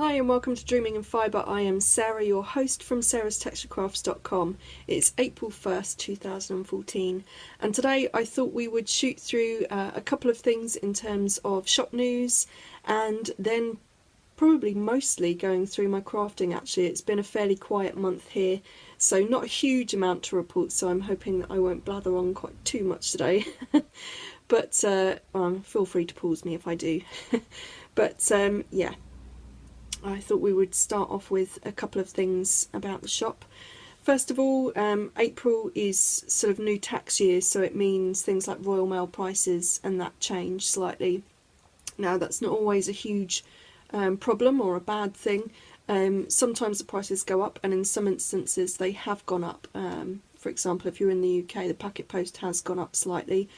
Hi and welcome to Dreaming in Fibre. I am Sarah, your host from sarastexturecrafts.com. It's April 1st, 2014, and today I thought we would shoot through a couple of things in terms of shop news, and then probably mostly going through my crafting. Actually, it's been a fairly quiet month here, so not a huge amount to report, so I'm hoping that I won't blather on quite too much today. But feel free to pause me if I do. But yeah, I thought we would start off with a couple of things about the shop. First of all, April is sort of new tax year, so it means things like Royal Mail prices and that change slightly. Now, that's not always a huge problem or a bad thing. Sometimes the prices go up, and in some instances they have gone up. For example, if you're in the UK, the packet post has gone up slightly,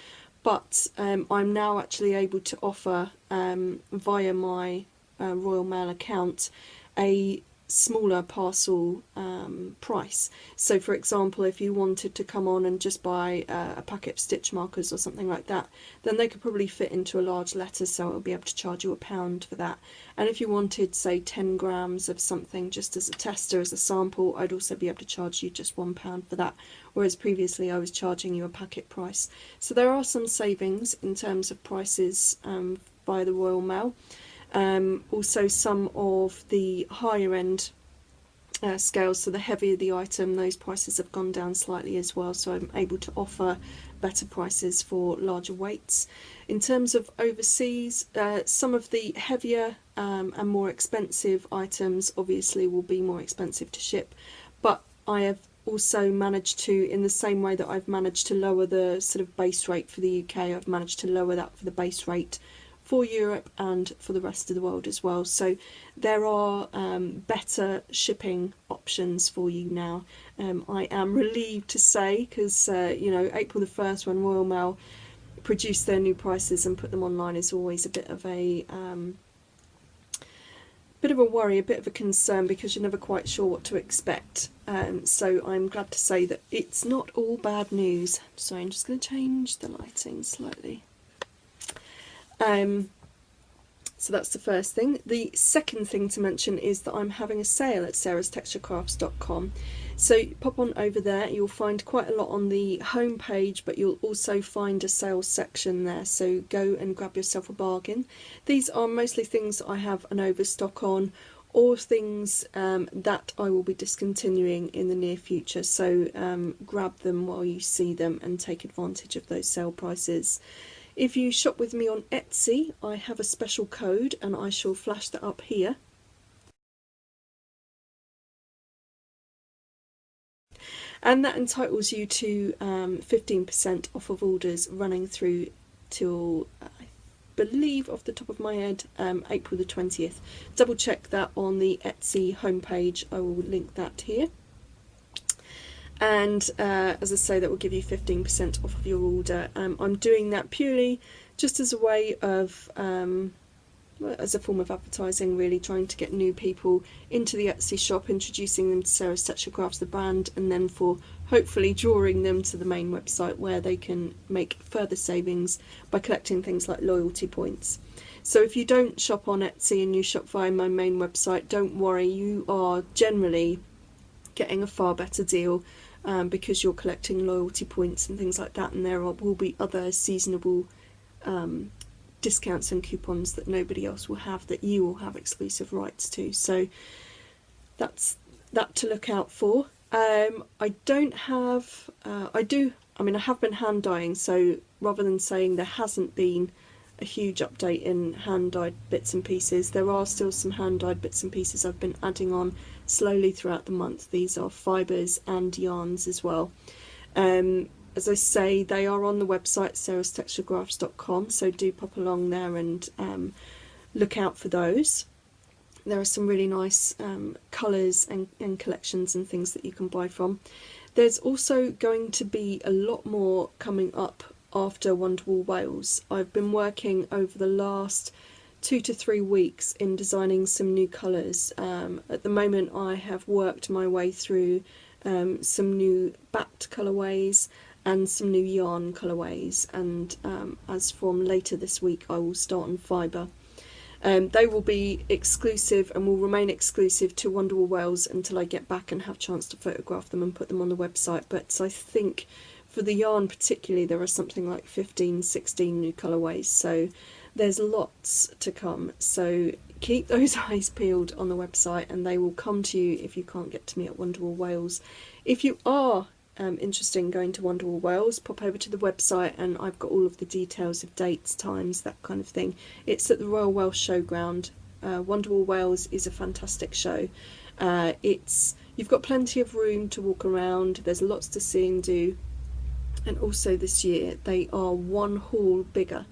but I'm now actually able to offer via my Royal Mail account a smaller parcel price. So for example, if you wanted to come on and just buy a packet of stitch markers or something like that, then they could probably fit into a large letter, so it'll be able to charge you £1 for that. And if you wanted, say, 10 grams of something just as a tester, as a sample, I'd also be able to charge you just £1 for that, whereas previously I was charging you a packet price. So there are some savings in terms of prices via the Royal Mail. Also, some of the higher end scales, so the heavier the item, those prices have gone down slightly as well, so I'm able to offer better prices for larger weights. In terms of overseas, some of the heavier and more expensive items obviously will be more expensive to ship, but I have also managed to, in the same way that I've managed to lower the sort of base rate for the UK, I've managed to lower that for the base rate for Europe and for the rest of the world as well. So there are better shipping options for you now. I am relieved to say, because you know, April the 1st, when Royal Mail produce their new prices and put them online, is always a bit of a worry, a bit of a concern, because you're never quite sure what to expect. So I'm glad to say that it's not all bad news. So I'm just going to change the lighting slightly. So that's the first thing. The second thing to mention is that I'm having a sale at sarastexturecrafts.com. So pop on over there, you'll find quite a lot on the home page, but you'll also find a sales section there, so go and grab yourself a bargain. These are mostly things that I have an overstock on, or things that I will be discontinuing in the near future, so grab them while you see them and take advantage of those sale prices. If you shop with me on Etsy, I have a special code, and I shall flash that up here. And that entitles you to 15% off of orders running through till, I believe off the top of my head, April the 20th. Double check that on the Etsy homepage, I will link that here. And as I say, that will give you 15% off of your order. I'm doing that purely just as a way of, as a form of advertising, really, trying to get new people into the Etsy shop, introducing them to Sara's Texture Crafts, the brand, and then for hopefully drawing them to the main website, where they can make further savings by collecting things like loyalty points. So if you don't shop on Etsy and you shop via my main website, don't worry, you are generally getting a far better deal, because you're collecting loyalty points and things like that, and there will be other seasonable discounts and coupons that nobody else will have, that you will have exclusive rights to. So that's that to look out for. I don't have, I have been hand dyeing, so rather than saying there hasn't been a huge update in hand dyed bits and pieces, there are still some hand dyed bits and pieces I've been adding on slowly throughout the month. These are fibres and yarns as well. As I say, they are on the website sarastexturecrafts.com, so do pop along there and look out for those. There are some really nice colours and collections and things that you can buy from. There's also going to be a lot more coming up after Wonderwall Wales. I've been working over the last 2 to 3 weeks in designing some new colours. At the moment I have worked my way through some new backed colourways and some new yarn colourways, and as from later this week I will start on Fibre. They will be exclusive and will remain exclusive to Wonderwall Wales until I get back and have a chance to photograph them and put them on the website. But I think for the yarn particularly, there are something like 15, 16 new colourways, so there's lots to come. So keep those eyes peeled on the website and they will come to you if you can't get to me at Wonderwall Wales. If you are interested in going to Wonderwall Wales, pop over to the website and I've got all of the details of dates, times, that kind of thing. It's at the Royal Welsh Showground. Wonderwall Wales is a fantastic show. You've got plenty of room to walk around, there's lots to see and do, and also this year they are one hall bigger.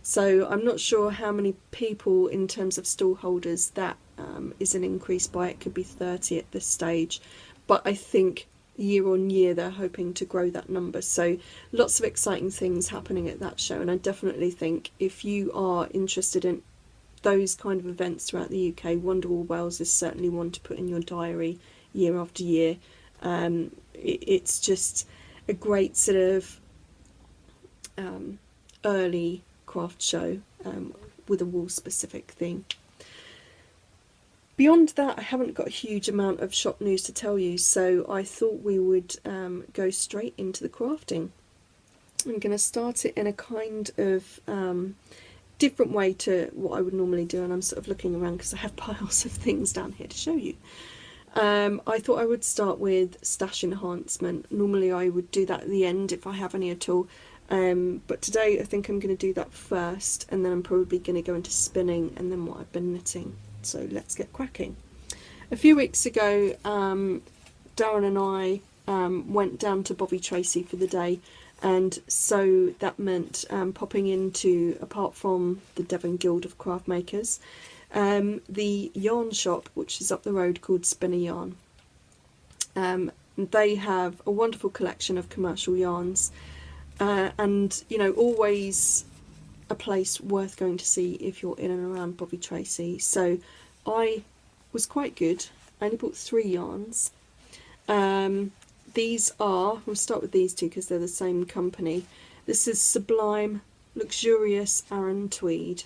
So I'm not sure how many people in terms of stall holders that is an increase by. It could be 30 at this stage, but I think year on year they're hoping to grow that number. So lots of exciting things happening at that show, and I definitely think if you are interested in those kind of events throughout the UK, Wonderwall Wales is certainly one to put in your diary year after year. It's just a great sort of early craft show with a wool specific theme. Beyond that, I haven't got a huge amount of shop news to tell you, so I thought we would go straight into the crafting. I'm going to start it in a kind of different way to what I would normally do, and I'm sort of looking around because I have piles of things down here to show you. I thought I would start with stash enhancement. Normally I would do that at the end if I have any at all, but today I think I'm going to do that first, and then I'm probably going to go into spinning and then what I've been knitting. So let's get cracking. A few weeks ago, Darren and I went down to Bovey Tracy for the day, and so that meant popping into, apart from the Devon Guild of Craft Makers, the yarn shop which is up the road called Spinner Yarn. They have a wonderful collection of commercial yarns, and you know, always a place worth going to see if you're in and around Bovey Tracy. So I was quite good. I only bought 3 yarns. These are, we'll start with these two because they're the same company. This is Sublime Luxurious Aran Tweed.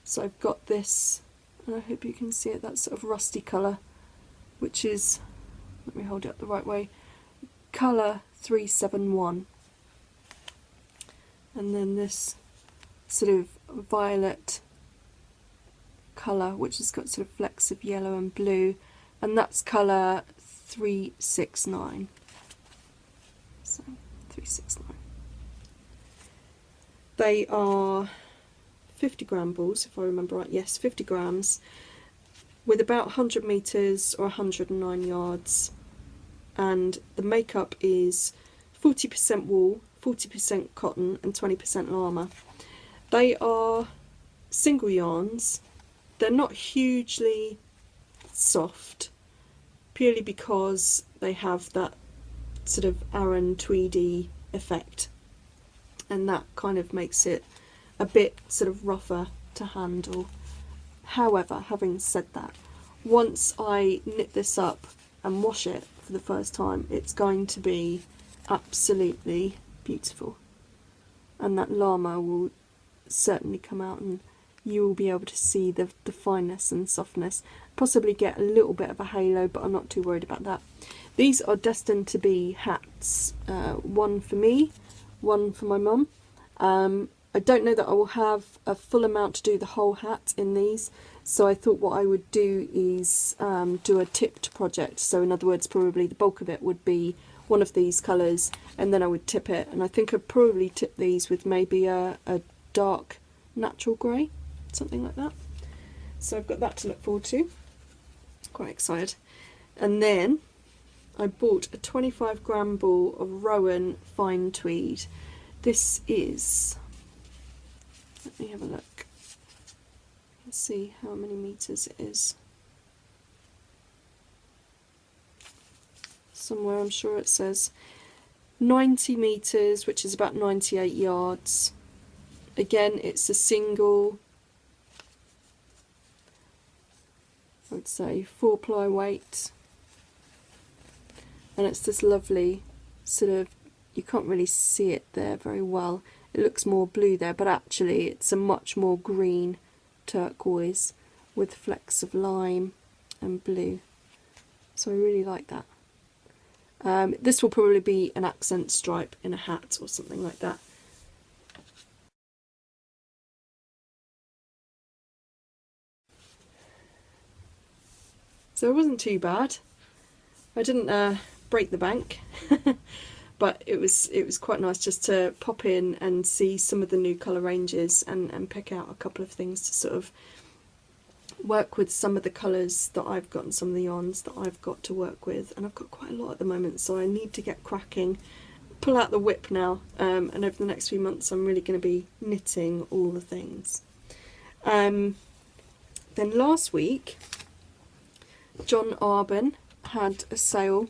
So I've got this, and I hope you can see it, that sort of rusty colour, which is, let me hold it up the right way, colour 371. And then this sort of violet colour, which has got sort of flecks of yellow and blue, and that's colour 369. So 369. They are 50 gram balls, if I remember right. Yes, 50 grams, with about 100 metres or 109 yards, and the makeup is 40% wool, 40% cotton and 20% llama. They are single yarns. They're not hugely soft, purely because they have that sort of Aran tweedy effect, and that kind of makes it a bit sort of rougher to handle. However, having said that, once I knit this up and wash it for the first time, it's going to be absolutely beautiful, and that llama will certainly come out and you will be able to see the fineness and softness, possibly get a little bit of a halo, but I'm not too worried about that. These are destined to be hats, one for me, one for my mum. I don't know that I will have a full amount to do the whole hat in these, so I thought what I would do is do a tipped project. So in other words, probably the bulk of it would be one of these colours, and then I would tip it, and I think I'd probably tip these with maybe a dark natural grey, something like that. So I've got that to look forward to. Quite excited. And then I bought a 25 gram ball of Rowan fine tweed. This is, let me have a look. Let's see how many meters it is. Somewhere I'm sure it says 90 meters, which is about 98 yards. Again, it's a single, I would say 4-ply weight, and it's this lovely sort of, you can't really see it there very well, it looks more blue there, but actually it's a much more green turquoise with flecks of lime and blue. So I really like that. This will probably be an accent stripe in a hat or something like that. So it wasn't too bad. I didn't break the bank, but it was quite nice just to pop in and see some of the new colour ranges and pick out a couple of things to sort of work with some of the colours that I've got and some of the yarns that I've got to work with. And I've got quite a lot at the moment, so I need to get cracking, pull out the whip now, and over the next few months I'm really going to be knitting all the things. Then last week John Arbon had a sale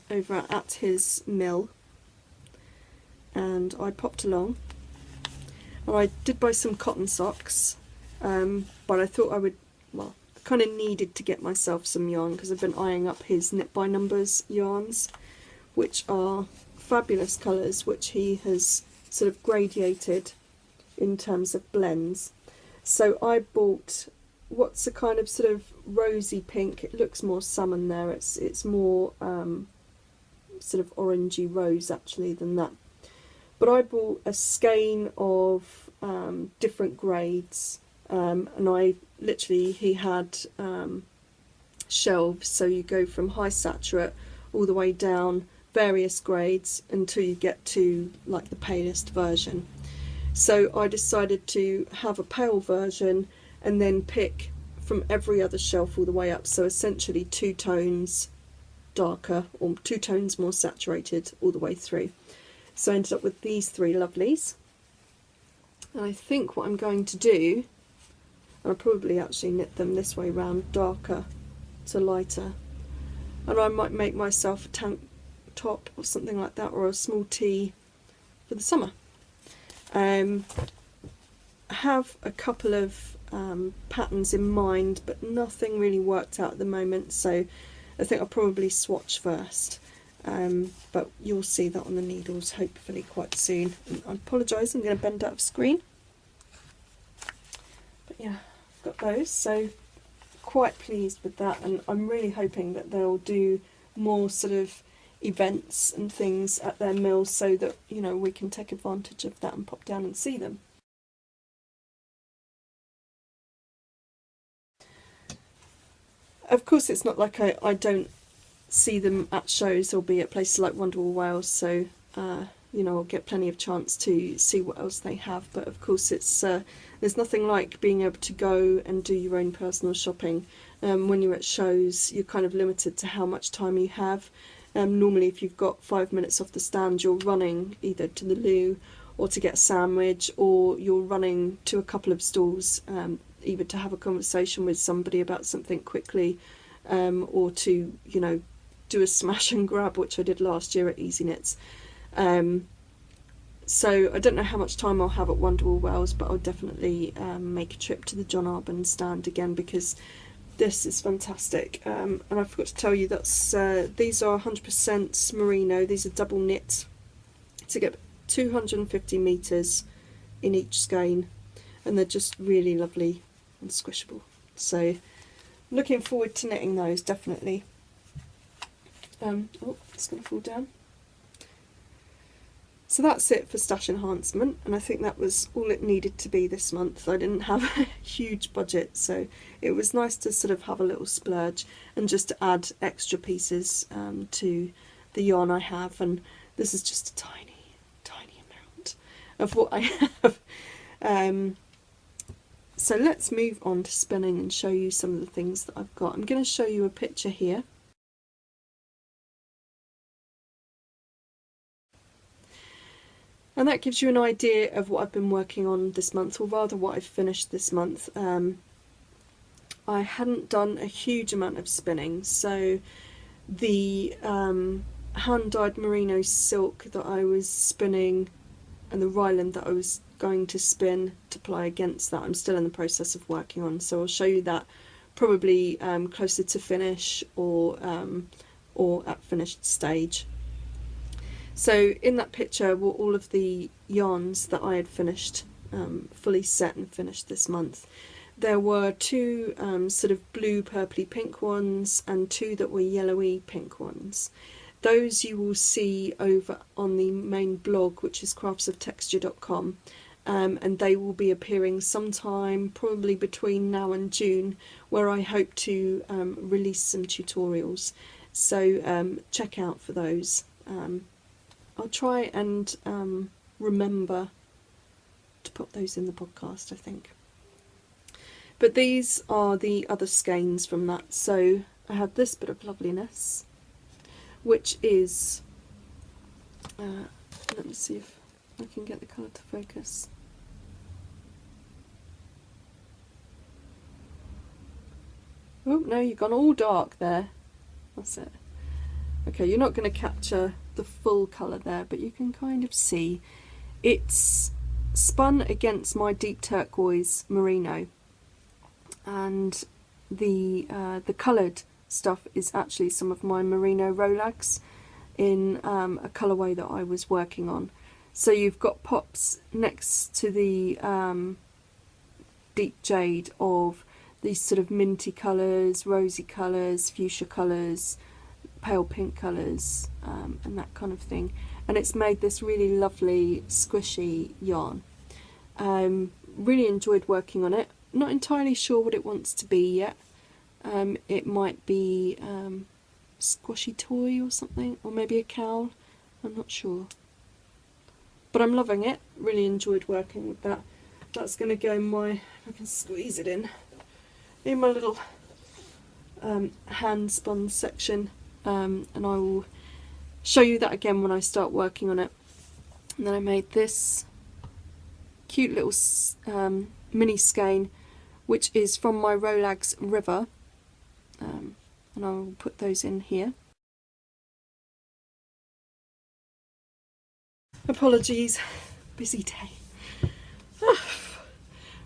over at his mill, and I popped along, and I did buy some cotton socks, but I thought I would, well, I kind of needed to get myself some yarn because I've been eyeing up his Knit by Numbers yarns, which are fabulous colours, which he has sort of gradiated in terms of blends. So I bought what's a kind of sort of rosy pink. It looks more salmon there. It's more sort of orangey rose actually than that. But I bought a skein of different grades, and I literally, he had shelves, so you go from high saturate all the way down various grades until you get to like the palest version. So I decided to have a pale version and then pick from every other shelf all the way up, so essentially 2 tones darker or 2 tones more saturated all the way through. So I ended up with these 3 lovelies, and I think what I'm going to do, and I'll probably actually knit them this way round, darker to lighter, and I might make myself a tank top or something like that, or a small tee for the summer. I have a couple of patterns in mind, but nothing really worked out at the moment, so I think I'll probably swatch first, but you'll see that on the needles hopefully quite soon. And I apologise, I'm going to bend out of screen, but yeah, I've got those, so quite pleased with that, and I'm really hoping that they'll do more sort of events and things at their mills so that, you know, we can take advantage of that and pop down and see them. Of course, it's not like I don't see them at shows or be at places like Wonderwall Wales, so you know, I'll get plenty of chance to see what else they have. But of course, it's there's nothing like being able to go and do your own personal shopping. When you're at shows, you're kind of limited to how much time you have. Normally, if you've got 5 minutes off the stand, you're running either to the loo or to get a sandwich, or you're running to a couple of stalls, either to have a conversation with somebody about something quickly, or to, you know, do a smash and grab, which I did last year at Easy Knits. So I don't know how much time I'll have at Wonderwall Wales, but I'll definitely make a trip to the John Arbon stand again, because this is fantastic. And I forgot to tell you, that's these are 100% merino. These are double knit to get 250 metres in each skein, and they're just really lovely and squishable. So looking forward to knitting those, definitely. Oh, it's going to fall down. So that's it for stash enhancement, and I think that was all it needed to be this month. I didn't have a huge budget, so it was nice to sort of have a little splurge and just to add extra pieces to the yarn I have, and this is just a tiny amount of what I have. So let's move on to spinning and show you some of the things that I've got. I'm going to show you a picture here. And that gives you an idea of what I've been working on this month, or rather what I've finished this month. I hadn't done a huge amount of spinning, so the hand-dyed merino silk that I was spinning and the Ryland that I was going to spin to apply against that, I'm still in the process of working on, so I'll show you that probably closer to finish, or at finished stage. So in that picture were all of the yarns that I had finished fully set and finished this month. There were two sort of blue purpley pink ones and two that were yellowy pink ones. Those you will see over on the main blog, which is craftsoftexture.com, and they will be appearing sometime probably between now and June, where I hope to release some tutorials. So check out for those. I'll try and remember to put those in the podcast, I think. But these are the other skeins from that. So I have this bit of loveliness, which is, let me see if I can get the colour to focus. Oh no, you've gone all dark there. That's it. Okay, you're not going to capture the full colour there, but you can kind of see it's spun against my deep turquoise merino, and the coloured stuff is actually some of my merino Rolags in a colourway that I was working on. So you've got pops next to the deep jade of these sort of minty colours, rosy colours, fuchsia colours, pale pink colours, and that kind of thing. And it's made this really lovely squishy yarn. Really enjoyed working on it. Not entirely sure what it wants to be yet. It might be squashy toy or something, or maybe a cowl, I'm not sure. But I'm loving it, really enjoyed working with that. That's going to go in my, I can squeeze it in my little hand spun section, and I will show you that again when I start working on it. And then I made this cute little mini skein, which is from my Rolags River, and I will put those in here. Apologies, busy day.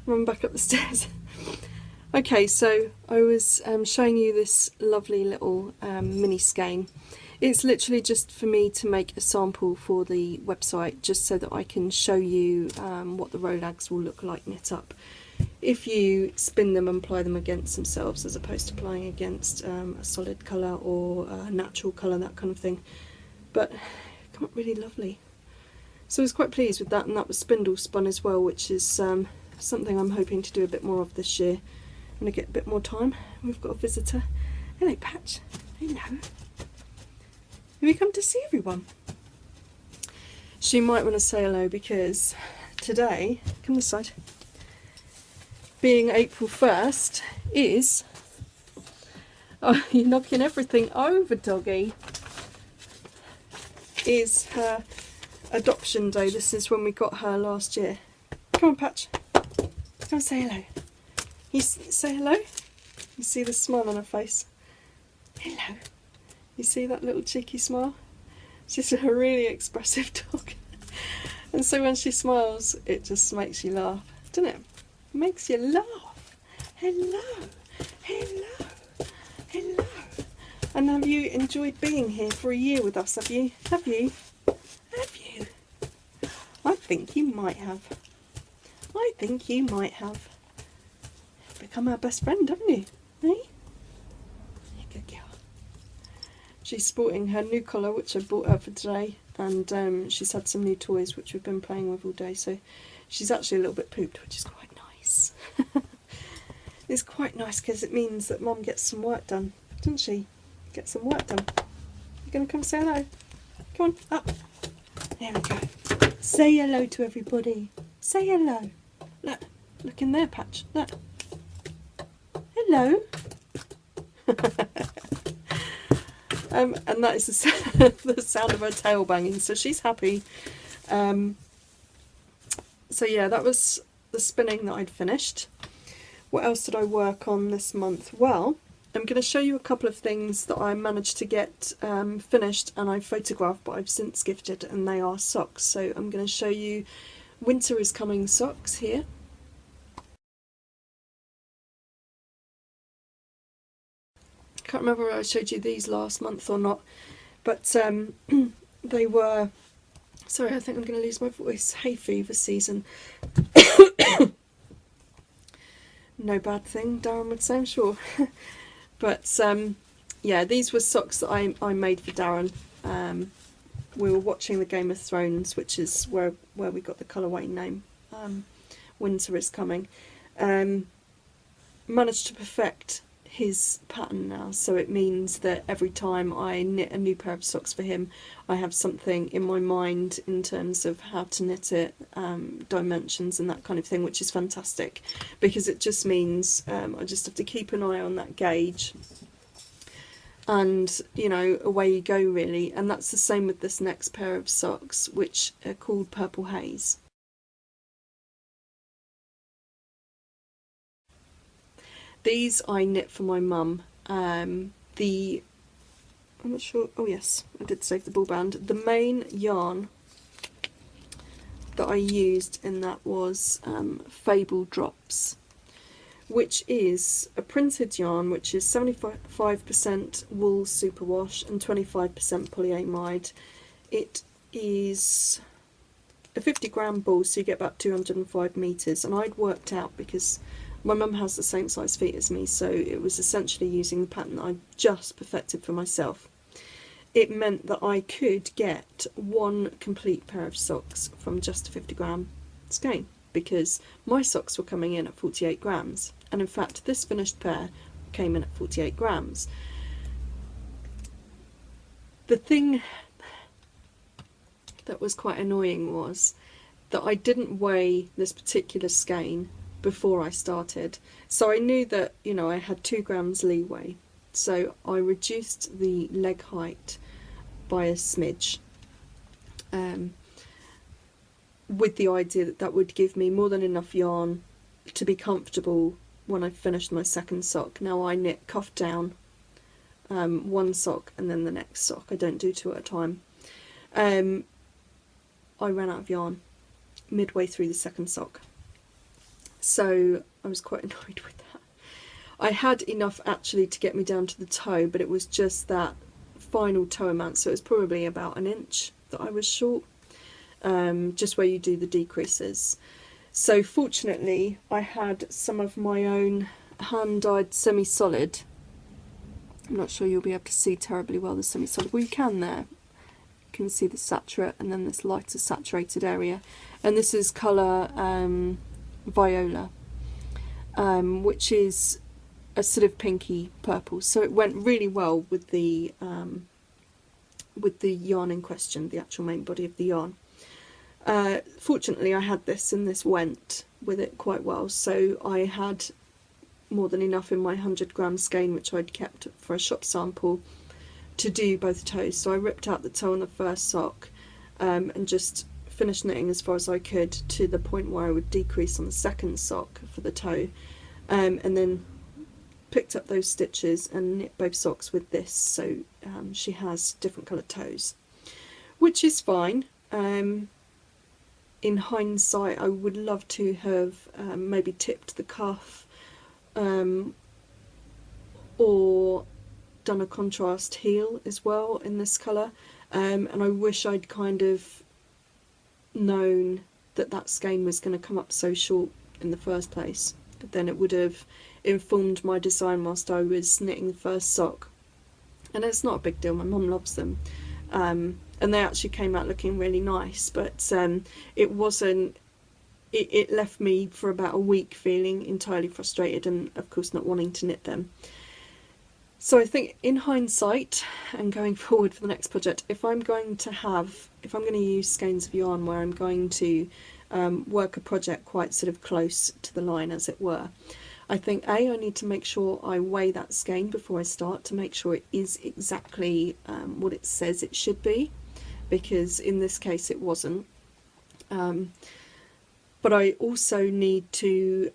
Run back up the stairs. Okay, so I was showing you this lovely little mini skein. It's literally just for me to make a sample for the website, just so that I can show you what the Rolags will look like knit up if you spin them and apply them against themselves, as opposed to applying against a solid colour or a natural colour, that kind of thing. But it came up really lovely. So I was quite pleased with that, and that was spindle spun as well, which is something I'm hoping to do a bit more of this year when I get a bit more time. We've got a visitor. Hello, Patch. Hello. Have you come to see everyone? She might want to say hello, because today, come this side, being April 1st is... Oh, you're knocking everything over, doggy. Is her adoption day. This is when we got her last year. Come on, Patch. Come and say hello. You say hello? You see the smile on her face? Hello. You see that little cheeky smile? She's a really expressive dog. And so when she smiles, it just makes you laugh, doesn't it? It makes you laugh. Hello. Hello. Hello. And have you enjoyed being here for a year with us, have you? Have you? Have you? I think you might have. I think you might have. You've become our best friend, haven't you? Eh? You're a good girl. She's sporting her new collar, which I bought her for today, and she's had some new toys which we've been playing with all day, so she's actually a little bit pooped, which is quite nice. It's quite nice because it means that Mum gets some work done, doesn't she? Get some work done. You gonna come say hello? Come on, up. There we go. Say hello to everybody. Say hello. Look, look in there, Patch. Look. Hello. And that is the sound of her tail banging, so she's happy. So yeah, that was the spinning that I'd finished. What else did I work on this month? Well, I'm going to show you a couple of things that I managed to get finished and I photographed, but I've since gifted, and they are socks. So I'm going to show you Winter is Coming socks here. I can't remember whether I showed you these last month or not, but they were Sorry, I think I'm going to lose my voice. Hay fever season. No bad thing, Darren would say, I'm sure. But yeah, these were socks that I made for Darren. We were watching the Game of Thrones, which is where we got the colourway name. Winter is coming. Managed to perfect his pattern now, so it means that every time I knit a new pair of socks for him, I have something in my mind in terms of how to knit it, dimensions and that kind of thing, which is fantastic, because it just means I just have to keep an eye on that gauge, and you know, away you go really. And that's the same with this next pair of socks, which are called Purple Haze. These I knit for my mum. I'm not sure, oh yes, I did save the ball band. The main yarn that I used in that was Fable Drops, which is a printed yarn which is 75% wool superwash and 25% polyamide. It is a 50-gram ball, so you get about 205 metres, and I'd worked out, because my mum has the same size feet as me, so it was essentially using the pattern that I just perfected for myself. It meant that I could get one complete pair of socks from just a 50-gram skein, because my socks were coming in at 48 grams, and in fact this finished pair came in at 48 grams. The thing that was quite annoying was that I didn't weigh this particular skein before I started, so I knew that, you know, I had 2 grams leeway, so I reduced the leg height by a smidge, with the idea that that would give me more than enough yarn to be comfortable when I finished my second sock. Now I knit cuff down one sock and then the next sock, I don't do 2 at a time. I ran out of yarn midway through the second sock, so I was quite annoyed with that. I had enough actually to get me down to the toe, but it was just that final toe amount, so it was probably about an inch that I was short, just where you do the decreases. So fortunately I had some of my own hand-dyed semi-solid. I'm not sure you'll be able to see terribly well the semi-solid. Well, you can there. You can see the saturate and then this lighter saturated area, and this is colour Viola, which is a sort of pinky purple, so it went really well with the yarn in question, the actual main body of the yarn. Fortunately I had this, and this went with it quite well, so I had more than enough in my 100-gram skein, which I'd kept for a shop sample, to do both toes. So I ripped out the toe on the first sock and just finished knitting as far as I could to the point where I would decrease on the second sock for the toe, and then picked up those stitches and knit both socks with this, so she has different coloured toes, which is fine. In hindsight I would love to have maybe tipped the cuff, or done a contrast heel as well in this colour, and I wish I'd kind of known that that skein was going to come up so short in the first place. Then it would have informed my design whilst I was knitting the first sock. And it's not a big deal, my mum loves them, and they actually came out looking really nice, but it wasn't, it left me for about a week feeling entirely frustrated and of course not wanting to knit them. So I think in hindsight and going forward for the next project, if I'm going to use skeins of yarn where I'm going to work a project quite sort of close to the line, as it were, I think I need to make sure I weigh that skein before I start to make sure it is exactly what it says it should be, because in this case it wasn't. But I also need to,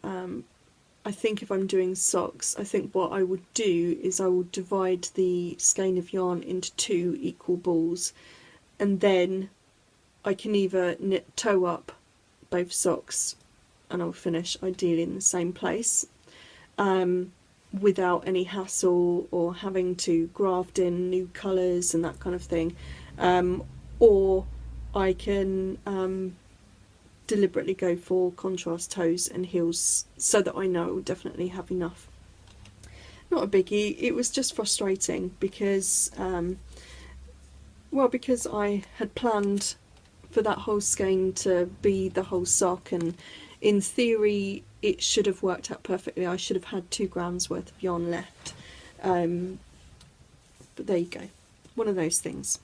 I think if I'm doing socks, I think what I would do is I would divide the skein of yarn into 2 equal balls, and then I can either knit toe up both socks and I'll finish ideally in the same place, without any hassle or having to graft in new colours and that kind of thing, or I can deliberately go for contrast toes and heels so that I know it will definitely have enough. Not a biggie, it was just frustrating because well, because I had planned for that whole skein to be the whole sock, and in theory it should have worked out perfectly. I should have had 2 grams worth of yarn left, but there you go, one of those things.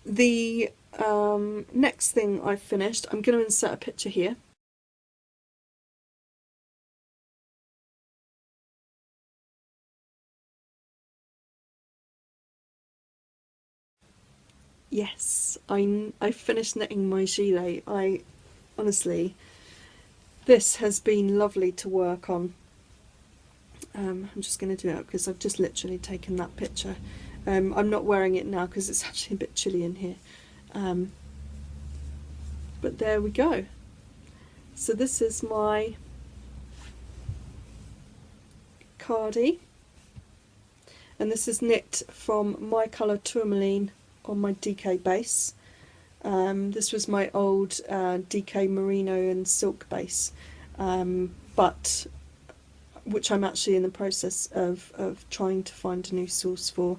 The next thing I've finished, I'm going to insert a picture here. Yes, I finished knitting my gilet. I honestly, this has been lovely to work on. I'm just going to do it because I've just literally taken that picture. I'm not wearing it now because it's actually a bit chilly in here. But there we go. So this is my cardie, and this is knit from my colour tourmaline on my DK base. This was my old DK merino and silk base, but which I'm actually in the process of trying to find a new source for.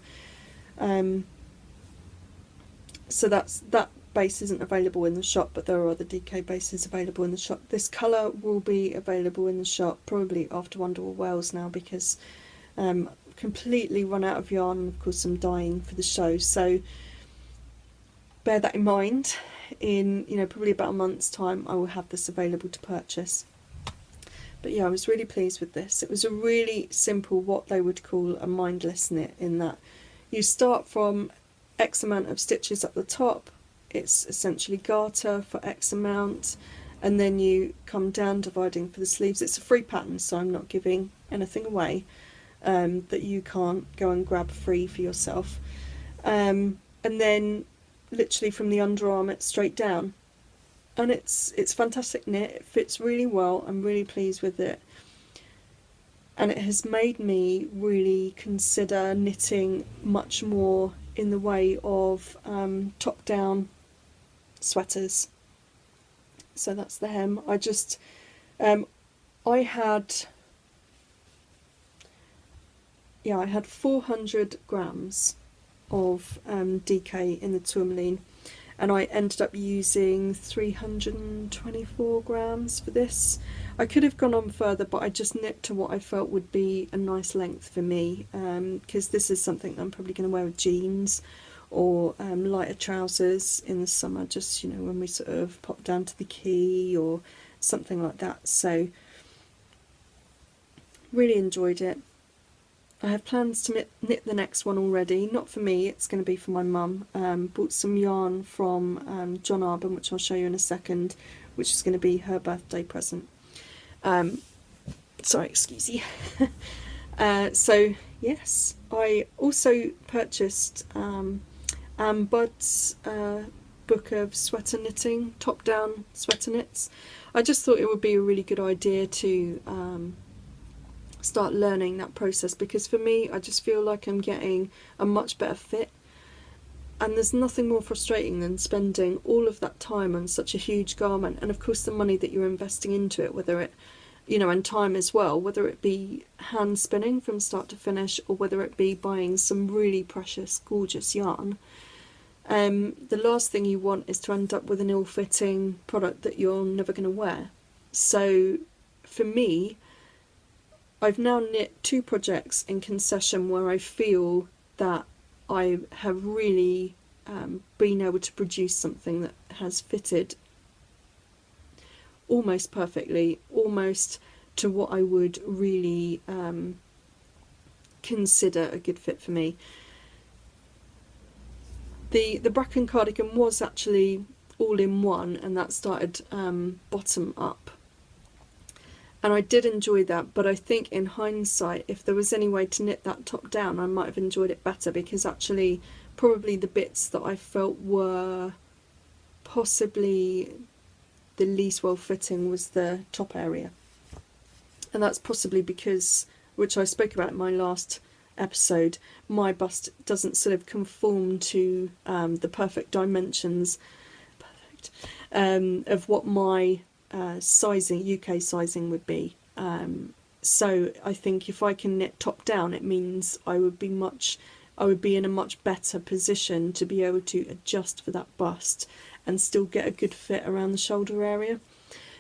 So that base isn't available in the shop, but there are other DK bases available in the shop. This colour will be available in the shop probably after Wonderwall Wales now, because completely run out of yarn, and of course I'm dyeing for the show, so bear that in mind. In probably about a month's time I will have this available to purchase. But yeah, I was really pleased with this. It was a really simple, what they would call a mindless knit, in that you start from X amount of stitches at the top, it's essentially garter for X amount, and then you come down dividing for the sleeves. It's a free pattern, so I'm not giving anything away that you can't go and grab free for yourself. And then literally from the underarm it's straight down, and it's fantastic knit. It fits really well. I'm really pleased with it, and it has made me really consider knitting much more in the way of top down sweaters. So that's the hem. I had 400 grams of DK in the tourmaline, and I ended up using 324 grams for this. I could have gone on further, but I just knit to what I felt would be a nice length for me, because this is something that I'm probably going to wear with jeans or lighter trousers in the summer, just when we sort of pop down to the quay or something like that. So really enjoyed it. I have plans to knit the next one already. Not for me, it's going to be for my mum. Bought some yarn from John Arbon, which I'll show you in a second, which is going to be her birthday present. Sorry, excuse me. So yes, I also purchased Anne Budd's book of sweater knitting, top down sweater knits. I just thought it would be a really good idea to start learning that process, because for me I just feel like I'm getting a much better fit, and there's nothing more frustrating than spending all of that time on such a huge garment, and of course the money that you're investing into it, whether it and time as well, whether it be hand spinning from start to finish or whether it be buying some really precious gorgeous yarn. The last thing you want is to end up with an ill-fitting product that you're never going to wear. So for me, I've now knit 2 projects in concession where I feel that I have really been able to produce something that has fitted almost perfectly, almost to what I would really consider a good fit for me. The Bracken cardigan was actually all in one, and that started bottom up. And I did enjoy that, but I think in hindsight, if there was any way to knit that top down, I might have enjoyed it better, because actually probably the bits that I felt were possibly the least well fitting was the top area. And that's possibly because, which I spoke about in my last episode, my bust doesn't sort of conform to the perfect dimensions of what my sizing, UK sizing would be. So I think if I can knit top down, it means I would be in a much better position to be able to adjust for that bust and still get a good fit around the shoulder area.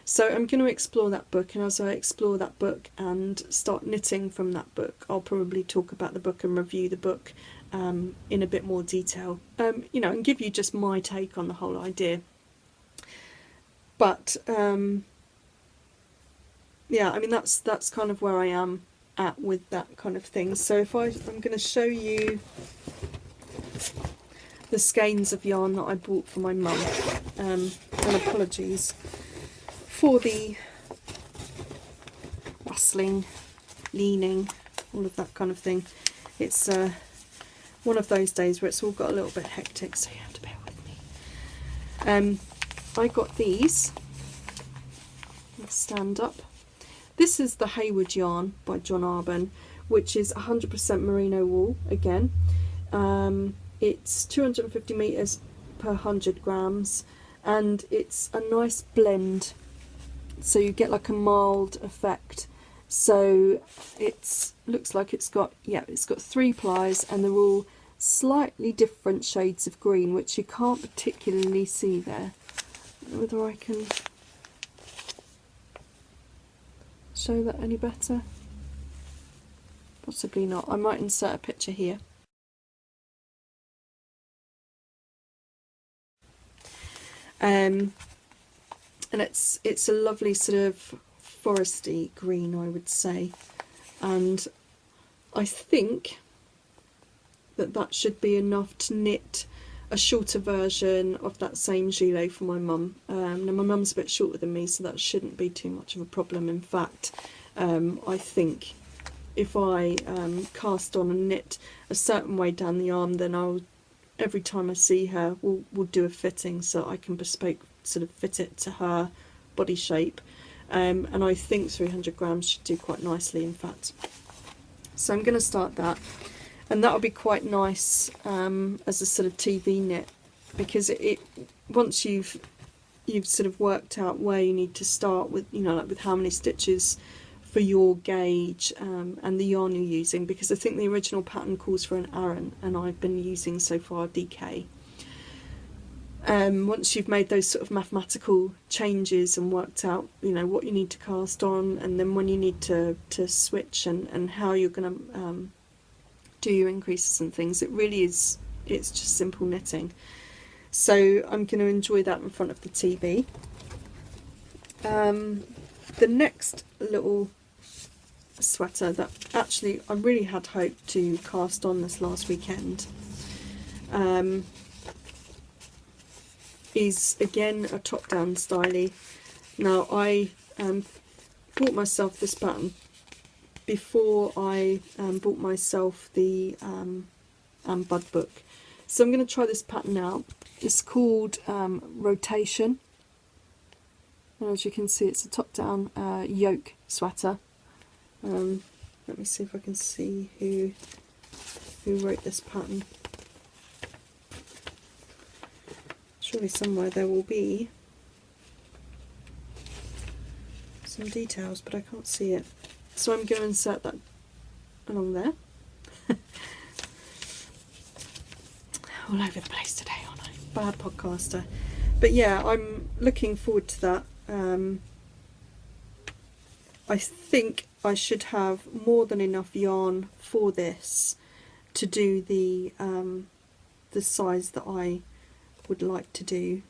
So I'm going to explore that book, and as I explore that book and start knitting from that book, I'll probably talk about the book and review the book in a bit more detail, you know, and give you just my take on the whole idea. But yeah, I mean, that's kind of where I am at with that kind of thing. So I'm going to show you the skeins of yarn that I bought for my mum, and apologies for the rustling, leaning, all of that kind of thing. It's one of those days where it's all got a little bit hectic, so you have to bear with me. I got these. Let's stand up. This is the Hayward yarn by John Arbon, which is 100% merino wool again. It's 250 metres per 100 grams, and it's a nice blend, so you get like a mild effect. So it looks like it's got 3 plies, and they're all slightly different shades of green, which you can't particularly see there. I don't know whether I can show that any better. Possibly not. I might insert a picture here. And it's a lovely sort of foresty green, I would say, and I think that should be enough to knit a shorter version of that same gilet for my mum. Now my mum's a bit shorter than me, so that shouldn't be too much of a problem. In fact, I think if I cast on and knit a certain way down the arm, then every time I see her, we'll do a fitting, so I can bespoke sort of fit it to her body shape. And I think 300 grams should do quite nicely, in fact. So I'm going to start that, and that'll be quite nice as a sort of TV knit, because it once you've sort of worked out where you need to start with, you know, like with how many stitches for your gauge and the yarn you're using, because I think the original pattern calls for an Aran, and I've been using so far DK. Once you've made those sort of mathematical changes and worked out, you know, what you need to cast on, and then when you need to switch, and how you're going to do your increases and things, it's just simple knitting. So I'm going to enjoy that in front of the TV. The next little sweater that actually I really had hoped to cast on this last weekend is again a top-down stylie. Now I bought myself this pattern before I bought myself the Bud book, so I'm going to try this pattern out. It's called Rotation, and as you can see, it's a top-down yoke sweater. Let me see if I can see who wrote this pattern. Surely somewhere there will be some details, but I can't see it. So I'm going to insert that along there. All over the place today, aren't I? Bad podcaster. But yeah, I'm looking forward to that. I think I should have more than enough yarn for this to do the size that I would like to do.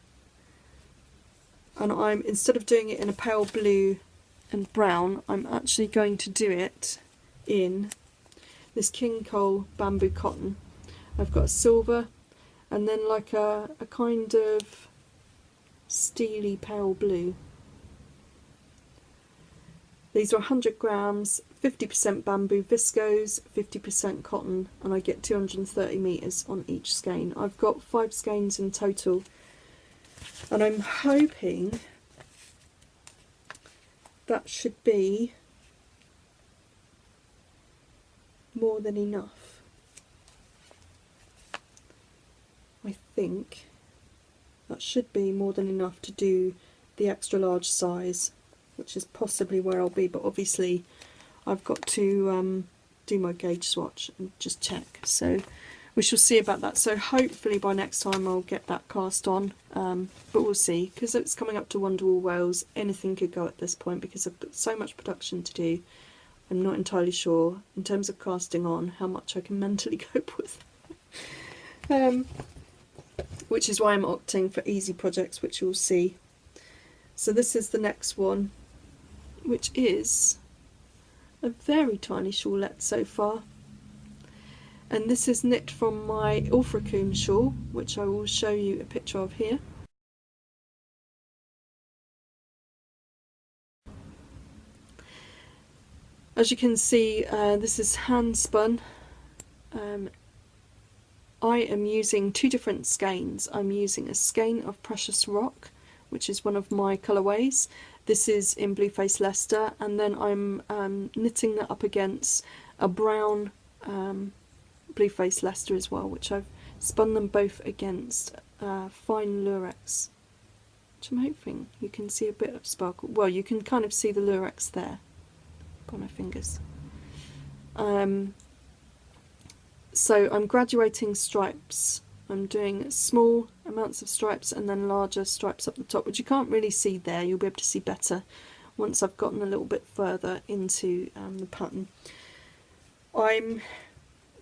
And instead of doing it in a pale blue and brown, I'm actually going to do it in this King Cole bamboo cotton. I've got a silver, and then like a kind of steely pale blue. These are 100 grams, 50% bamboo viscose, 50% cotton, and I get 230 metres on each skein. I've got 5 skeins in total, and I'm hoping that should be more than enough. think that should be more than enough to do the extra large size, which is possibly where I'll be, but obviously I've got to do my gauge swatch and just check, so we shall see about that. So hopefully by next time I'll get that cast on, but we'll see, because it's coming up to Wonderwall Wales. Anything could go at this point because I've got so much production to do. I'm not entirely sure in terms of casting on how much I can mentally cope with. Which is why I'm opting for easy projects, which you'll see. So this is the next one, which is a very tiny shawlette so far. And this is knit from my Ilfracombe shawl, which I will show you a picture of here. As you can see, this is hand spun. I am using two different skeins. I'm using a skein of Precious Rock, which is one of my colourways. This is in Blueface Leicester, and then I'm knitting that up against a brown Blueface Leicester as well, which I've spun them both against fine lurex, which I'm hoping you can see a bit of sparkle. Well, you can kind of see the lurex there by my fingers. So I'm graduating stripes. I'm doing small amounts of stripes and then larger stripes up the top, which you can't really see there. You'll be able to see better once I've gotten a little bit further into the pattern. I'm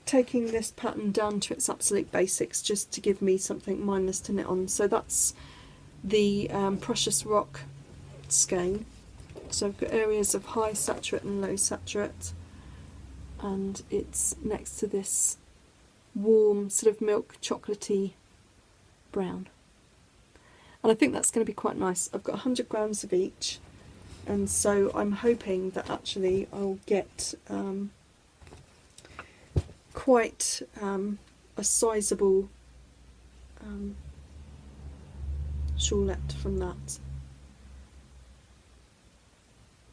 taking this pattern down to its absolute basics just to give me something mindless to knit on. So that's the Precious Rock skein. So I've got areas of high saturate and low saturate, and it's next to this warm sort of milk chocolatey brown, and I think that's going to be quite nice. I've got 100 grams of each, and so I'm hoping that actually I'll get quite a sizable shawlette from that.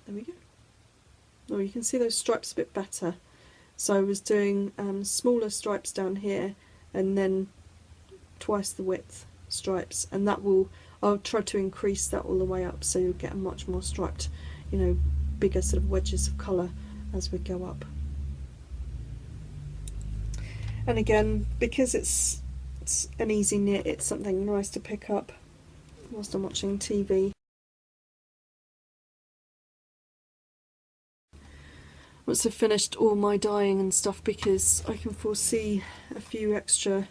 There we go. Oh, you can see those stripes a bit better. So I was doing smaller stripes down here and then twice the width stripes, and that will, I'll try to increase that all the way up so you'll get a much more striped, you know, bigger sort of wedges of colour as we go up. And again, because it's an easy knit, it's something nice to pick up whilst I'm watching TV. Once I've finished all my dyeing and stuff, because I can foresee a few extra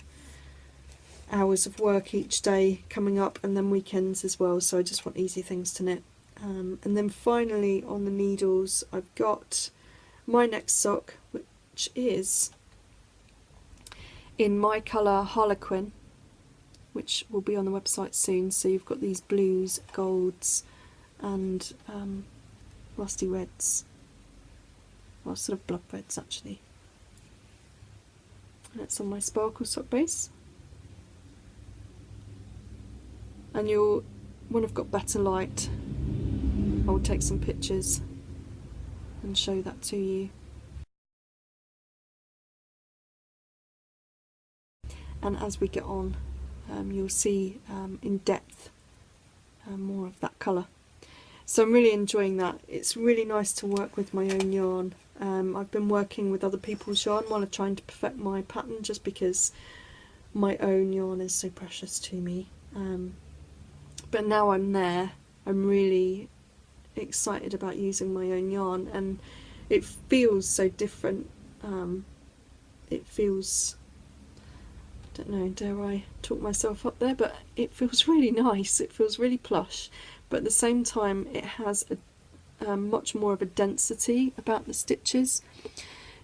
hours of work each day coming up, and then weekends as well, so I just want easy things to knit. And then finally on the needles I've got my next sock, which is in my colour Harlequin, which will be on the website soon. So you've got these blues, golds and rusty reds. Well, sort of blood reds actually. And it's on my sparkle sock base. And when I've got better light, I'll take some pictures and show that to you. And as we get on, you'll see in depth more of that colour. So I'm really enjoying that. It's really nice to work with my own yarn. I've been working with other people's yarn while I'm trying to perfect my pattern, just because my own yarn is so precious to me. But now I'm there, I'm really excited about using my own yarn, and it feels so different. It feels, I don't know, dare I talk myself up there, but it feels really nice. It feels really plush, but at the same time it has a much more of a density about the stitches,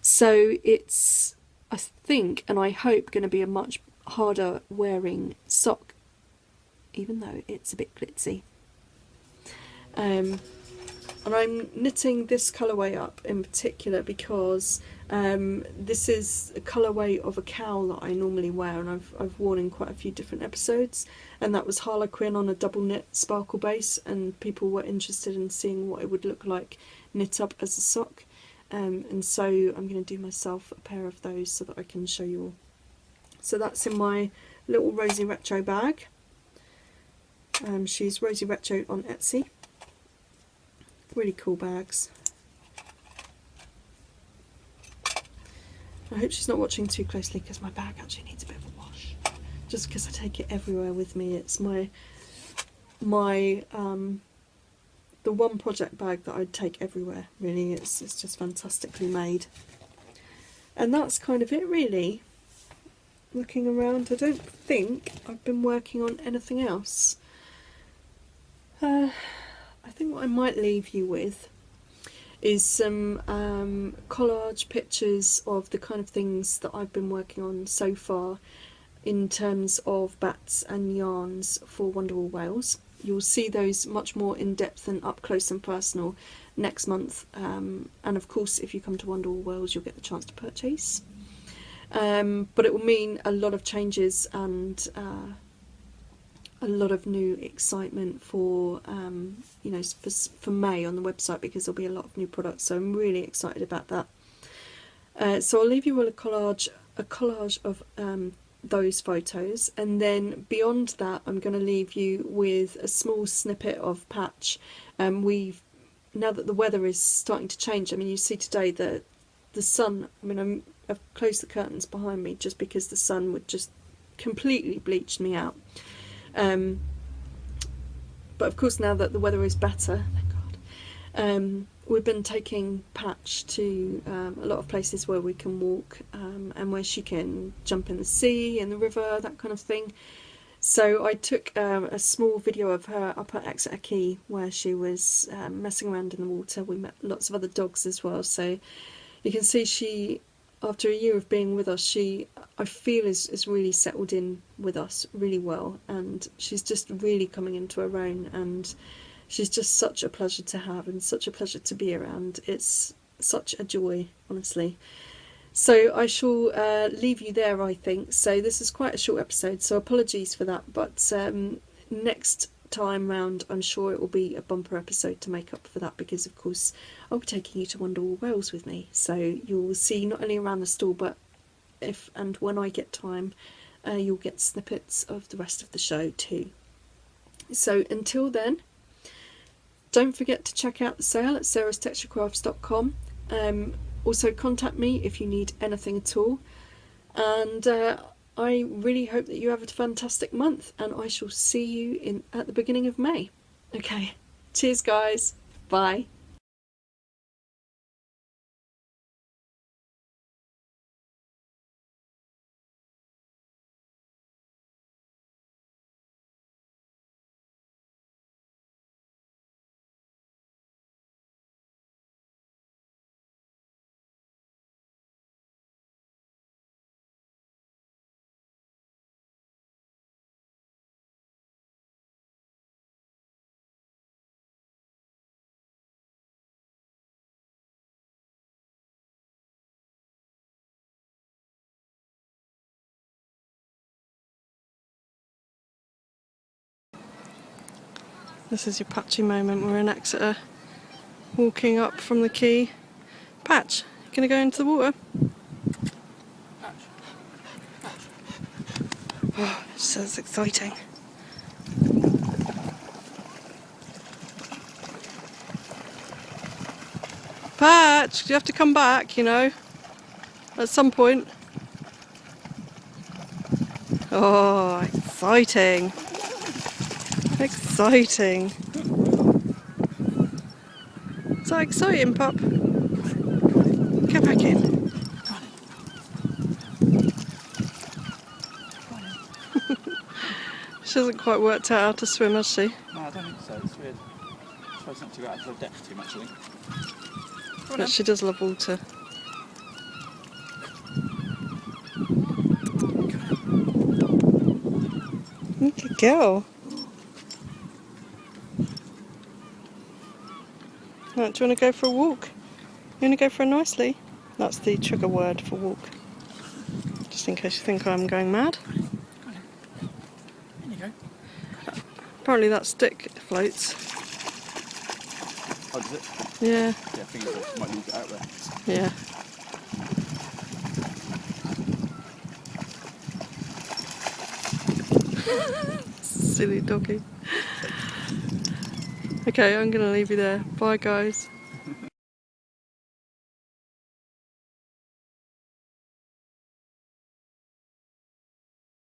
so it's, I think and I hope, going to be a much harder wearing sock, even though it's a bit glitzy. And I'm knitting this colourway up in particular because this is a colourway of a cowl that I normally wear, and I've worn in quite a few different episodes, and that was Harlequin on a double knit sparkle base, and people were interested in seeing what it would look like knit up as a sock, and so I'm going to do myself a pair of those so that I can show you all. So that's in my little Rosie Retro bag. She's Rosie Retro on Etsy. Really cool bags. I hope she's not watching too closely because my bag actually needs a bit of a wash. Just because I take it everywhere with me. It's the one project bag that I'd take everywhere, really. It's just fantastically made. And that's kind of it, really. Looking around, I don't think I've been working on anything else. I think what I might leave you with is some collage pictures of the kind of things that I've been working on so far in terms of bats and yarns for Wonderwall Wales. You'll see those much more in depth and up close and personal next month, and of course if you come to Wonderwall Wales you'll get the chance to purchase. But it will mean a lot of changes and a lot of new excitement for you know, for May on the website, because there'll be a lot of new products, so I'm really excited about that. So I'll leave you with a collage of those photos, and then beyond that I'm going to leave you with a small snippet of patch. Now that the weather is starting to change, I mean, you see today the sun, I mean, I've closed the curtains behind me just because the sun would just completely bleach me out. But of course now that the weather is better, thank God, we've been taking Patch to a lot of places where we can walk, and where she can jump in the sea, in the river, that kind of thing. So I took a small video of her up at Exeter Quay where she was messing around in the water. We met lots of other dogs as well, so you can see she, after a year of being with us, I feel is really settled in with us really well, and she's just really coming into her own, and she's just such a pleasure to have and such a pleasure to be around. It's such a joy, honestly. So I shall leave you there, I think. So this is quite a short episode, so apologies for that, but next time round I'm sure it will be a bumper episode to make up for that, because of course I'll be taking you to Wonderwall Wales with me, so you'll see not only around the store, but if and when I get time, you'll get snippets of the rest of the show too. So until then, don't forget to check out the sale at sarastexturecrafts.com. Also contact me if you need anything at all, and I really hope that you have a fantastic month, and I shall see you at the beginning of May. Okay, cheers guys, bye. This is your Patchy moment. We're in Exeter, walking up from the quay. Patch, you gonna go into the water? Oh, so it's exciting. Patch, you have to come back, you know, at some point. Oh, exciting. Exciting. Is that exciting, pup? Get back in. She hasn't quite worked out how to swim, has she? No, I don't think so. It's weird. I suppose not to go out to the depth too much, I think. But she does love water. Good girl. Right, do you want to go for a walk? You want to go for a nicely? That's the trigger word for walk. Just in case you think I'm going mad. In you go. Apparently that stick floats. Oh, does it? Yeah. Yeah, I think it might need to get out there. Yeah. Silly doggy. Okay, I'm going to leave you there. Bye, guys.